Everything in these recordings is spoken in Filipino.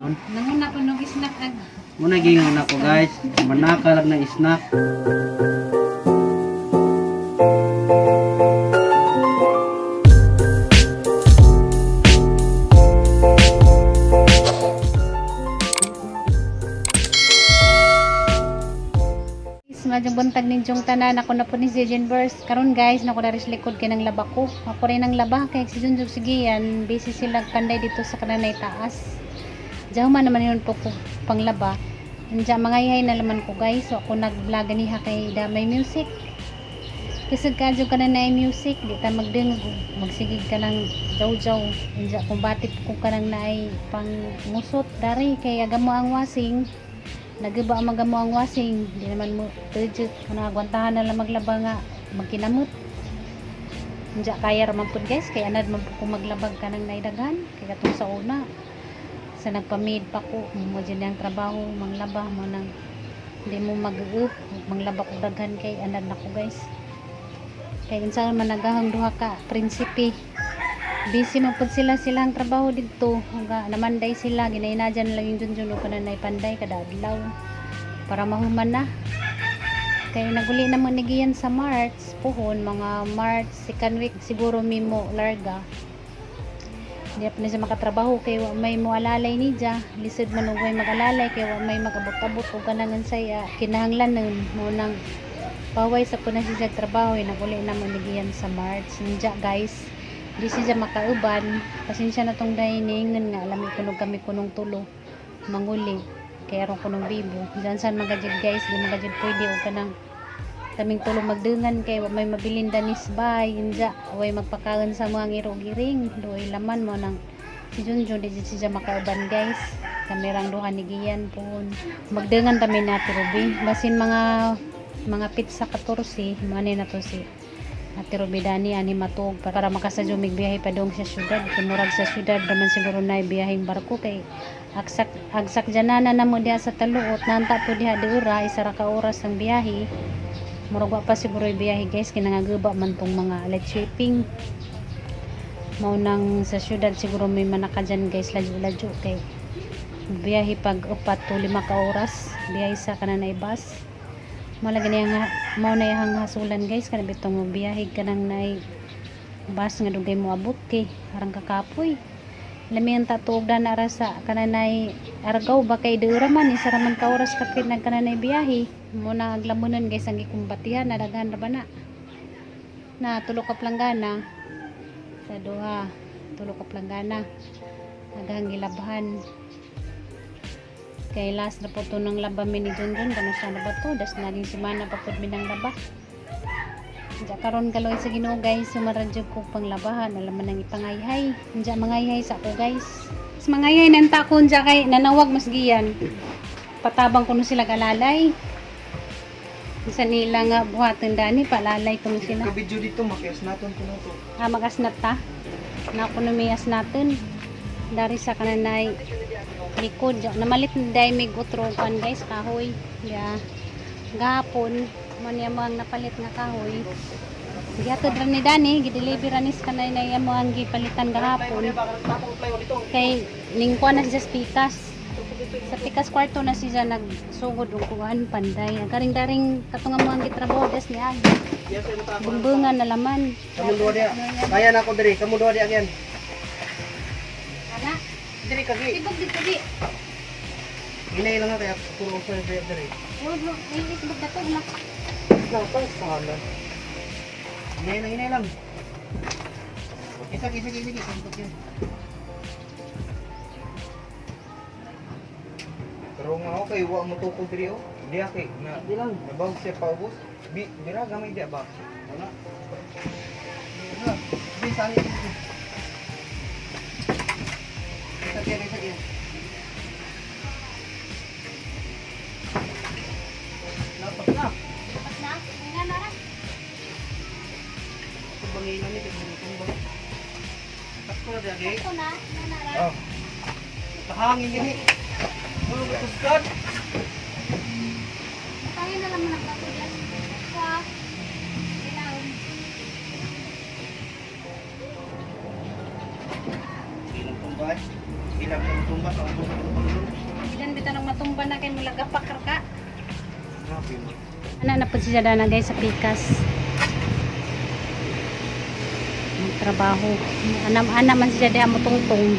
Nanguna po nung snack ag. Muna gingan ako guys, manakalag na snack. Madyong buntag ninyong tanan ako na po ni si Jenbers. Karon guys, nako na ris likod kay nang laba ko. Ako rin ang laba kay si Junjug sige yan. Busy sila panday dito sa kananay taas. Diyaw man naman yun po panglaba. Nandiyan mga ihay na laman ko guys. So ako nag-vlog niha kay Damay Music. Kasi kadyo ka na na music, di ta magdengog, magsigig ka ng jaw-jaw. Nandiyan kung batip ko ka nang naay pang musot dari kay agamo ang wasing. Nagiba ang magamo ang wasing, di naman mo legit kana agwantahan na lang maglaba nga magkinamot. Nandiyan kaya raman pud guys, kay anad man po kung maglabag ka nang naidaghan kay katong sa una. Sa nagpamid pa ko mo dyan yung trabaho manglaba mo nang hindi mo manglaba ko daghan kay anad na ko guys kay insan man nagahang duha ka prinsipe busy man pud silang trabaho dito namanday sila ginainadyan lang yung Junjun o kananay panday kada adlaw para mahuman na kay naguli na mo nigiyan sa March puhon mga March second week siguro mimo larga. Hindi pa na siya makatrabaho kay wa may moalalay ni Diya lisod man ugay magalalay kay wa may magabot-abot o kanangan saya kinahanglanon mo nang paway sa po na siya trabaho naguli na manigiyan sa March Diya guys di siya makauban pasensya na tong dining nga alam kunog kami kunong tulo manguli kay aron kunong bibo diyan san magajud guys di magajud pwede o kanang kaming tulong magdengan kay may mabilin danis bay inja way magpakaon sa mga ngiro-giring doy laman mo nang si Junjun di siya makauban guys kamerang duha ni giyan pon magdengan kami na Ruby basin mga pizza 14 mani na to si Ate Ruby Dani ani matug para makasadyo migbiyahe pa dong sa syudad kumurag sa syudad naman siguro na biyaheng barko kay agsak janana na mo diha sa taluot nanta po diha deura isa ra ka oras ang biyahe murag pa siguro ibiyahe guys kinangagaba man tong mga light shipping mao nang sa syudad siguro may manaka dyan guys ladyo kay biyahe pag 4 to 5 ka oras biyahe sa kananay bus malagi niya mao na yang hasulan guys kana bitong mo biyahe kanang nay bus nga dugay mo abot kay harang kakapoy lami ang tatuog na ara sa kananay argaw ba kay deura man isa ra man ka oras kapit nag kananay biyahe mo na aglamunan guys ang gikumbatihan na daghan ra ba na tulo ka planggana sa duha tulo ka planggana daghang gilabhan kay last na po to ng laba mi ni Junjun kano sa na ba to das na rin semana pa pud mi nang laba Diya karon kaloy sa Ginoo guys sumaradyo ko panglabahan alam man nang ipangayhay diya mangayhay sa ako guys mas mangayhay nang takon diya kay nanawag mas giyan patabang kuno sila galalay sa nila nga buhaton dani palalay kuno sila Ka video dito makias naton kuno to. magasnat ta na kuno miyas natin dari sa kananay likod namalit na day mig utrokan guys kahoy ya gahapon man ya mo ang napalit nga kahoy gihatod ra ni Dani gideliver anis kanay na mo ang gipalitan gahapon kay ningkuan na siya sa pikas kwarto na siya nagsugod og kuan panday karing daring katunga mo ang gitrabaho des ni agi bumbungan na laman Kamu duha dia. Bayan ako diri, kamu duha dia agyan. ana Diri kagi. tibok dito di Inay lang kaya puro sa diri. bro ilis bagdatog na Napa sana. Inay lang. Isa. Santok yan. Pero nga ako kay wa mo tukod diri oh. Diya kay na di lang nabaw siya paubos. Bira gamay diya ba? Wala. Di sani. Isa. Napak na. tapos na nga nara Bangin ni ito ba? Tapos na diya kay. ito na nara Oh. Tahangin gini. Oh, kuskat. tayo na lang ng bato dyan sa ilaw Ilang tumbas. Ilang tumbas ang ba na kay mula gapakar ka? Grabe mo. Ana na po siya dana guys sa pikas. Trabaho. Anam-anam man siya diha mo tungtong.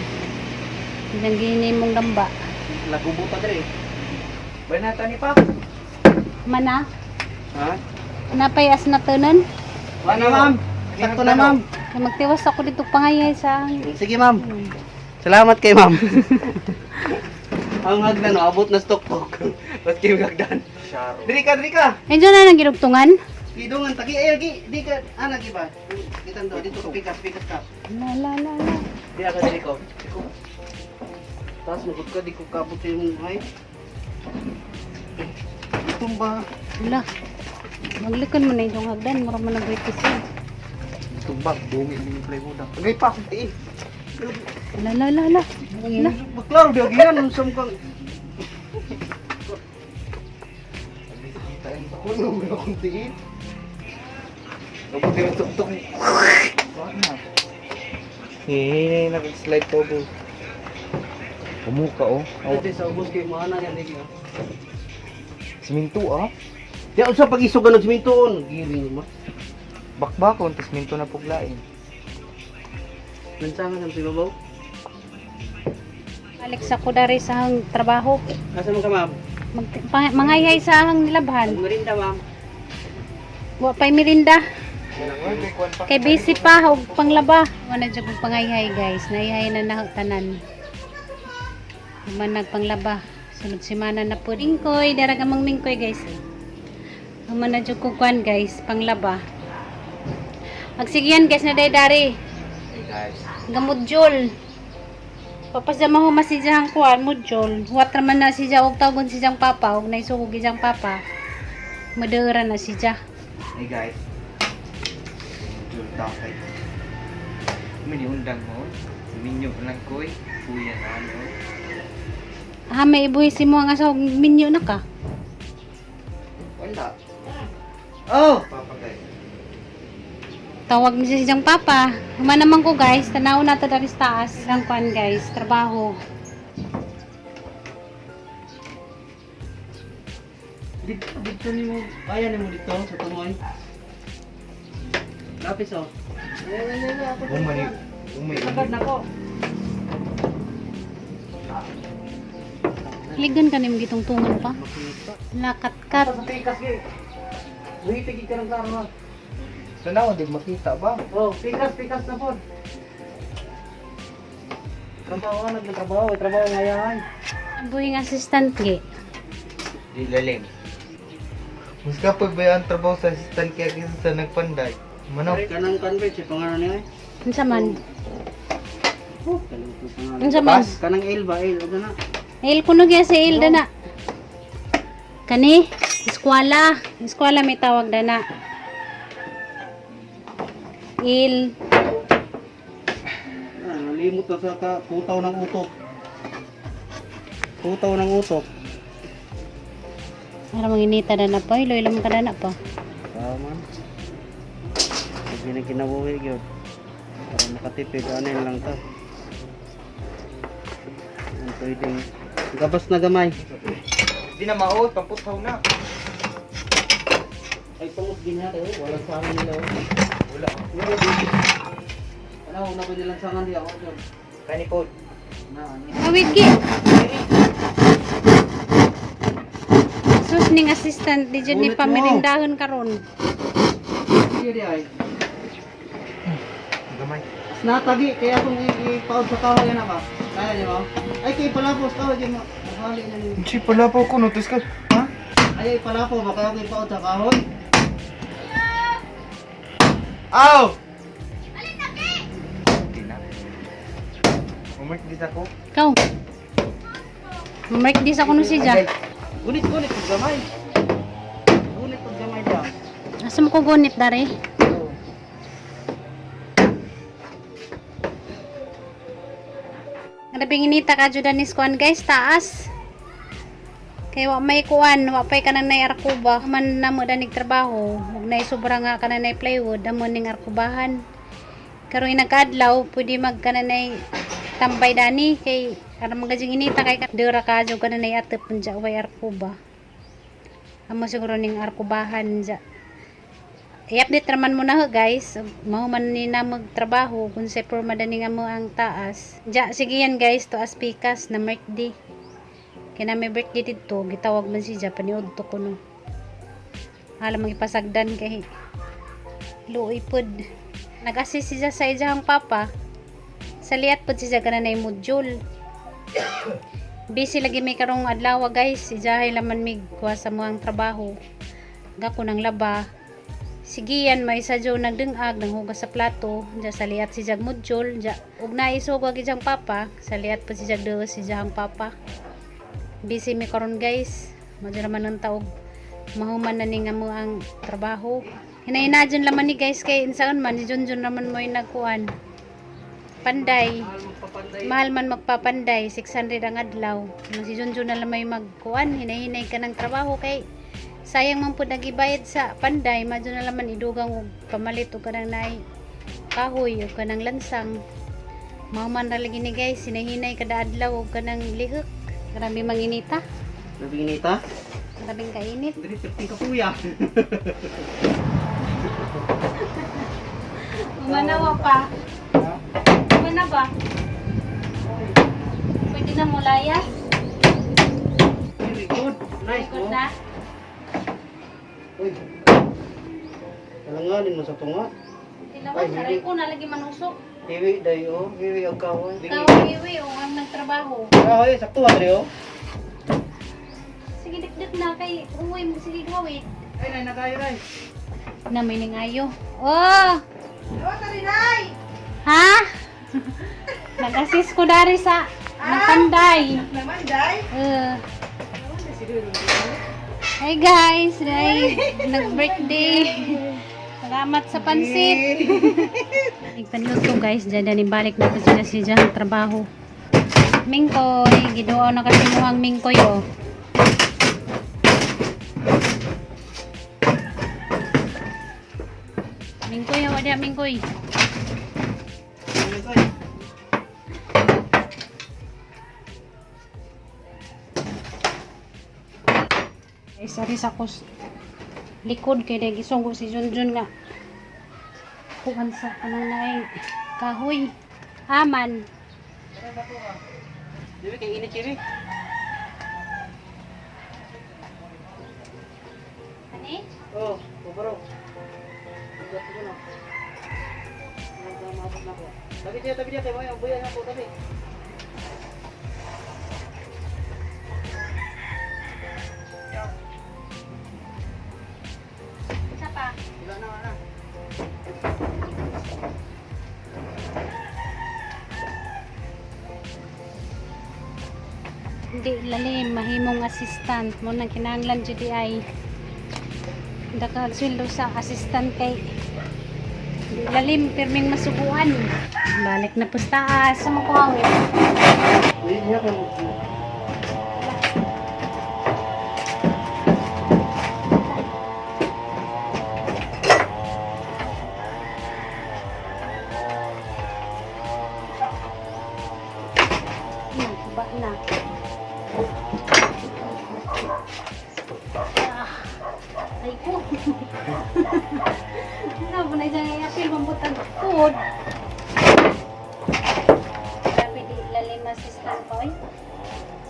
Diyan gini mong gamba. Lagubo pa dre. Banata ni pa. Mana? Ha? Napayas na tunon. Ano ma'am? Sakto na ma'am. Kaya magtiwas ako dito pangayay sa... Sige ma'am. Salamat kay ma'am. Ang hagdan, no, abot na stock po. Ba't kayo hagdan? Sharo. Diri ka. Eh, dyan na nang ginugtungan. Gidungan, tagi, di ka, lagi ba? Kitan do, dito ka, pikas ka. La. Di ka diri ko. Tapos magod ka, di ko kapot yung hay. Itong ba? Wala. Maglikon mo na yung hagdan. Mura mo na breakfast yun. Tumbak, bungi ni plywood. Tagay pa akong tiin. La. Baklaro, di agihan, unsam kang... Ako na, may akong tiin. Kapag tinutok-tok. Bakit na? Hihinay na slide po po. Pumuka oh. Ate, sa ubos kayo, mahana yan, di ka. Siminto ah. Di ako sa pag-isugan ng simintoon. Giring mo. Bakbakon, tas minto na puglain. Lansangan ang sibabaw. Alex ako dari sa hang trabaho. Asa mo ka ma'am? Mangayay sa hang nilabhan. Merinda ma'am. Wa pa'y mirinda. Kay busy pa, og panglaba. Wala dyan kong pangayhay guys. Naihay na tanan. Naman nagpanglaba. Sunod simana na po. Mingkoy, daragamang mingkoy guys. Naman na dyan kong kuhan guys, panglaba. Agsigyan guys na dari. Hey guys. Gamudyol. Papasama ho masijang kuhan, mudyol. Huwat naman na siya, og tawagon sijang papa, og naisugog sijang papa. Madara na siya. Hey guys. Julta kay. Miniundang mo. Minyo lang koy. Kuya na ano. Ah, may ibuhi si mo nga sa minyo na ka. Wala. Oh! Papagay. Tawag niya si siyang papa. Human naman ko guys, tanaw na to dari sa taas. Ang kuhan guys, trabaho. Dito ni mo. Kaya ni mo dito sa tumoy. Lapis oh. Umay. Sagad na ko. Ligan ka nim gitong tungan pa. Makita. Lakat-kat. Sa pikas gi. Buhitig ka ng klaro ha. Tanaw, di makita ba? Oh, pikas na po. Trabaho na, trabaho ngayon. Buhing assistant gi. Di lalim. Mas kapoy ba ang trabaho sa assistant kaya kisa sa nagpanday? Manok. Kanang convert si pangalan niya. Unsa man? Oh, kanang pangalan. Unsa man? Kanang il ba il ano na. Il kuno gyud si Il dana. Kani eskwela. Eskwela may tawag dana. Il. Nalimot na sa putaw ng utok. Putaw ng utok. Para manginita dana pa, iloy-ilam ka dana pa. Tama. Hindi na kinabuhi yun. Para makatipid, ano yun lang to. Ang pwedeng gabas na gamay. Di na maot, pamputaw na. Ay, pangos din natin. Walang sangan nila. Wala. Ano, una ba nilang sangan di ako dyan? Kanipod. Na, ano? Awit gi. Sus ning assistant di jud ni Ulit mo. pamiringdahon karon. Sige di ay. Gamay. Natagi, kaya kung ipaod sa kahoy yan ka. Kaya di ba? Ay, kaya palapos kahoy di mo. Nakali na niyo. Hindi pala po ko, notice ka. Ha? Ay, palapo ba kaya kung ipaod sa kahoy? Aw! Hindi na. Umark din ako. Ikaw. Mark di sa kuno si Ja. Gunit pag gamay. Gunit pag gamay ba? Asa mo ko gunit dari? Nabing inita ka jud ni skuan guys, taas. Kay wa may kuan, wa pay kanang nay arkuba. Man namo danig trabaho, ug nay sobra nga kanang nay plywood, amo ning arkubahan. Karon nagkadlaw, pwede mag kanang nay tambay dani kay Karena magajing inita kay dera kadyo kananay atep nja way arkuba. Amo siguro ning arkubahan nja. I-update raman mo na ho guys. Mao man ni na magtrabaho kung sa madaning amo ang taas. Ja sige yan guys to as pikas na birthday. Kaya na may birthday dito, gitawag man si Ja paniud to kuno. Alam mo ipasagdan kay luoy pod. Nag-assist siya sa ijahang papa. Sa liat pod siya kananay module. Busy lagi may karong adlaw guys. Ijahay laman mig kuha sa mga trabaho. Gako nang laba. Sige yan, may isa dyan nagdingag, nang hugas sa plato, dyan sa liat si Jag module, dyan, ug na isugwag ijang papa, sa liat pa si Jag do si Jang papa. Busy mi karon guys, madya naman ng taog, mahuman na ni nga mo ang trabaho. Hinahina dyan laman ni guys, kay insaan man, si Junjun naman mo yung nagkuhan. Panday, mahal man magpapanday, 600 ang adlaw. Si Junjun na lamay magkuhan, hinahinay ka ng trabaho kay, sayang man po nagibayad sa panday, madyo na laman idugang og pamalit o kanang naay kahoy o kanang lansang. Mahuman ra lagi ni guys, sinahinay kada adlaw og kanang lihok. Grabe manginita. Grabe inita. Grabing kainit. Dili perting ka kuya. Umanawa pa. Umana ba? Pwede na mo layas? Very good. Nice Good mo. na? Uy. Alanganin mo sa tunga. Tilawan, saray ko na lagi manusok. Hiwi dayo, hiwi og kahoy. Kawiwi o ang nagtrabaho. Kahoy sakto ba dayo? Sige dikdik na kay uwi mo sige gawit. Ay nay nagayo nay. Na may ningayo. Oh! Ha? Nag-assist ko dari sa napanday. Namanday? Hi guys, day nag-birthday. Salamat sa pansit. Nagpanluto guys, dyan balik na po sila siya sa trabaho. Mingkoy, giduaw na kasi muhang mingkoy oh. Mingkoy, wala mingkoy. Sari sa kus likod kay dai gisunggo si Junjun nga kuhan sa kanang naay kahoy aman. Dili kay init kiri. Ani? Oh, bubaro. Tabi dia tayo mo yung buyan ako tabi. Isa pa. Wala na. Hindi lalim mahimong assistant mo nang kinahanglan jud ay dakag sweldo sa assistant kay di lalim pirming masubuan. Balik na pustaas sa makuha. Uy, niya ka mo. Ba na. Ay ko. Ano ba na dyan apil mambutan food. Grabe di lalim assistant ko eh.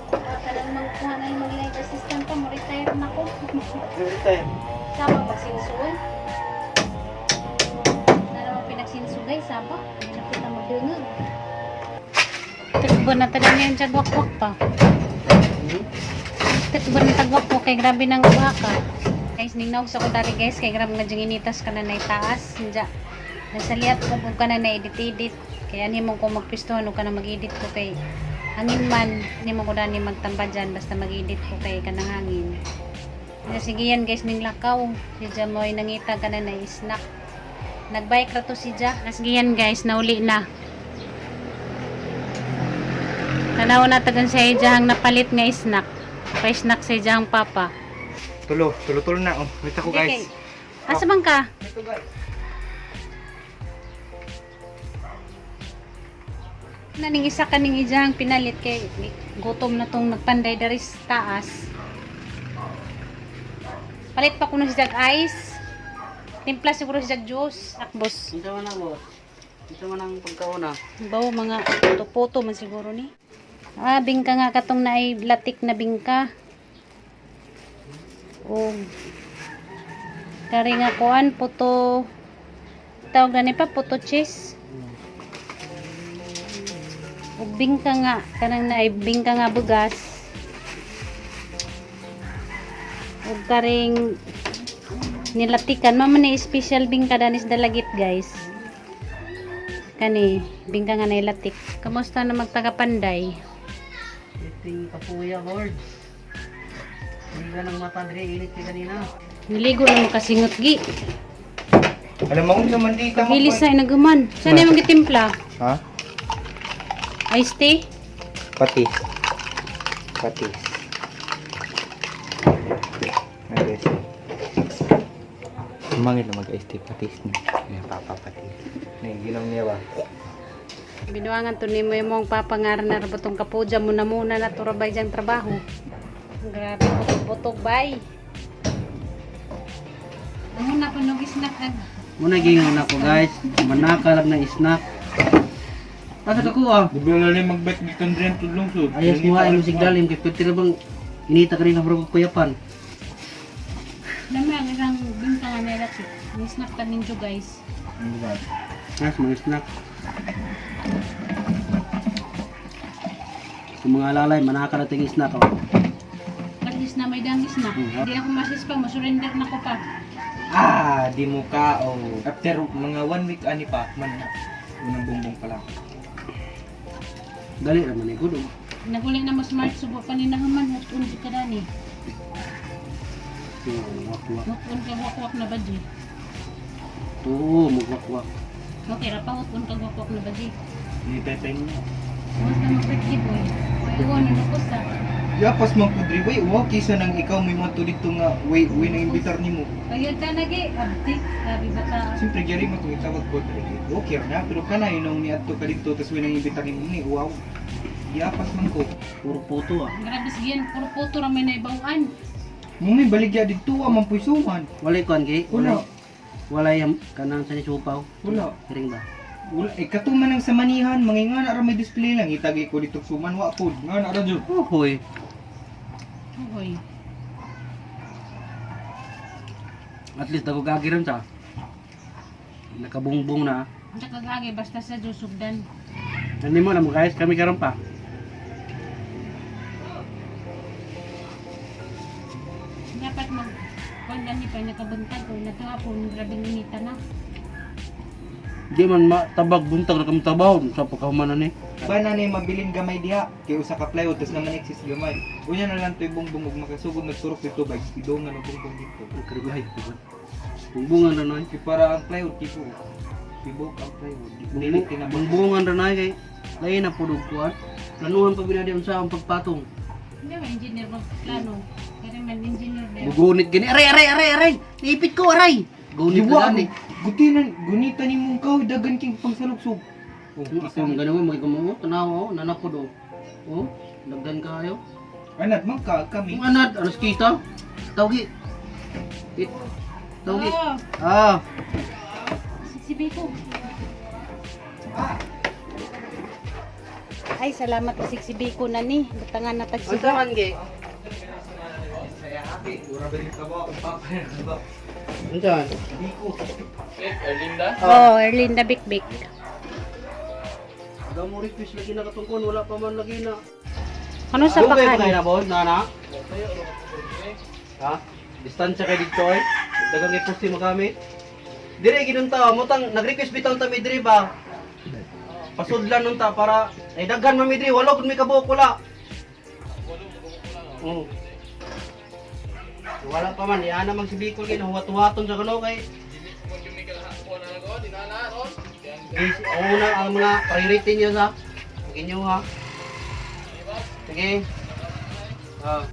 Baka lang magkuha na yung mag-live assistant ko. Retire na ko. Every time. Sama ba sinsuy? Na naman pinagsinsugay. Sama. Hindi na kita magdungag. Tikbo na talang yung tagwakwak pa. Tikbo na tagwakwak kay grabe ng baka. Guys, ningnaw sa ko dari guys kay grabe nga dyan initas ka na taas. Diyan. Nasa liat ko kung ka na edit-edit. Kaya ni mo ko magpistohan o ka na mag-edit ko kay hangin man. Ni mo ko na ni magtamba dyan basta mag-edit ko kay kanang hangin. Sige yan guys, ning lakaw. Si dyan mo ay nangita ka na snack. Nagbike ra to si dyan. Sige yan guys, nauli na. Tanaw na tagan sa ijahang napalit nga snack. Pa-snack sa ijahang papa. Tulo na oh. Wait ako guys. Asa man ka? Ito guys. Na ning isa kaning ijang pinalit kay gutom na tong nagpanday dari sa taas. Palit pa kuno si jag ice. Timpla siguro si jag juice. Akbos. Ito man ako. Ito man ang pagkauna. Bawo mga puto man siguro ni. Bingka nga katong naay latik na bingka. O kari nga kuan puto tawag gani pa puto cheese. O bingka nga kanang naay bingka nga bugas. O karing nilatikan man ni special bingka danis dalagit guys. Kani bingka nga nailatik. Kamusta na magtagapanday? Iting kapuya, Lord. Hindi ka ng mata, Dre. Init ka kanina. Niligo na makasingot gi. Alam mo kung naman dito mo. Bilis na inaguman. Saan na yung magitimpla? Ha? Iced tea? Patis. Patis. Patis. Mangit na mag-ice tea patis ni. May papapatis. Ginom niya ba? Binuangan to ni mo yung mong papangaran na rabotong kapuja mo na muna na to rabay diyang trabaho. Grabe, butog-butog bay. Ano na panog snack ag? Muna gingon ako, guys. Manakalag na snack. Pasok ako, ah. Bibila na mag-bet dito rin tulong sud. Ayos mo nga, yung sigdalim. Kaya pwede na bang inita ka rin ang parang kuyapan. Dami ang isang bingka nga nilati. May snack ka ninyo guys. Ano ba? Mas mga snack. Sa mga lalay, manakarating snack ako. At least na may dang snack. Hindi na ko masis pa, masurrender na ko pa. Di mo ka after mga 1 week ani pa man unang bumbong pa lang. Dali naman eh, gulong. Naguling na mo smart subo pa ni nahaman hutun ka dani. Wakwak. Hutun ka wakwak na badji. Oo, magwakwak. Okay, rapa hutun ka wakwak na badji. Ni tetay mo. Basta mag-birthday boy. Iwan na ko sa. Yapas man kudri way wa kisa nang ikaw may mato dito nga way na imbitar nimo. Ayun ta nagi abdik sabi bata. Siyempre gari mo kung itawag ko diri. Okay na pero kana yun ni adto ka dito tas way nang imbitar nimo ni wow. Yapas man ko. Puro puto ah. Grabe siyan, puro puto ra may naibawaan. Muna baligya dito man puisuhan. Walay kuhan kay? Wala. Walay kanang sa supaw. Wala. Kiring ba? Wala katuman ng samanihan manginga na ra may display lang itagi ko dito suman wa food. Nga na ra jud. Hoy. Hoy. At least ako gagiran sa. Nakabungbong na. Ang kagagi basta sa Jusugdan. Hindi mo na mo guys, kami karon pa. Dapat mag kung dami pa nakabuntag ko natapon grabing inita na. Di man matabag buntag na kami tabaw sa pagkahumanan ni. Bana ni mabilin gamay diha kay usa ka plywood tas naman exist gamay. Unya na lang toy bongbong ug makasugod nagturok dito bag idongan ang bongbong dito. Ang karibay. Bungbungan na nay. Kay para ang plywood tipo. Tibok ang plywood. Dili tinabang. Bungbungan na nay kay lain na pudog kuan. Planuhan pa binadi unsa ang pagpatong. Hindi ba engineer magplano? Kaya man engineer na yun. Bugunit gani. Aray. Naipit ko aray. Gunit Diwa na gani. gutinan gunita ni mong kaw dagan king pangsalugsog. Kung ganun mo magkamo tanaw nanapod oh. Dagdan kayo. Anad man ka kami. Kung anad alas kita. Tawgi. Tawgi. Oh, Ah. siksibi ko. Ay, salamat sa siksibi ko na ni. Butangan na tagsiba. Unsa man gi? Saya happy. Ura ba ka ba ang papa ba? Unsa? Biko. Oh, Erlinda Bikbik. Aga mo request lagi na katungkon wala pa man lagi na. Ano sa Dugay pa pakan? kayo na boss, nana? Ha? Distansya kay dito ay. Dagang iposti mo kami. Dire ginunta mo tang nag-request bitaw ta mi dire ba? Pasudlan nun ta para ay daghan man mi dire wala gud mi kabuok wala. Oo. Wala pa man yan namang si Bicol kay nahuwat-huwaton sa kuno kay. Una ang mga priority niyo sa inyo ha. Sige. Ah.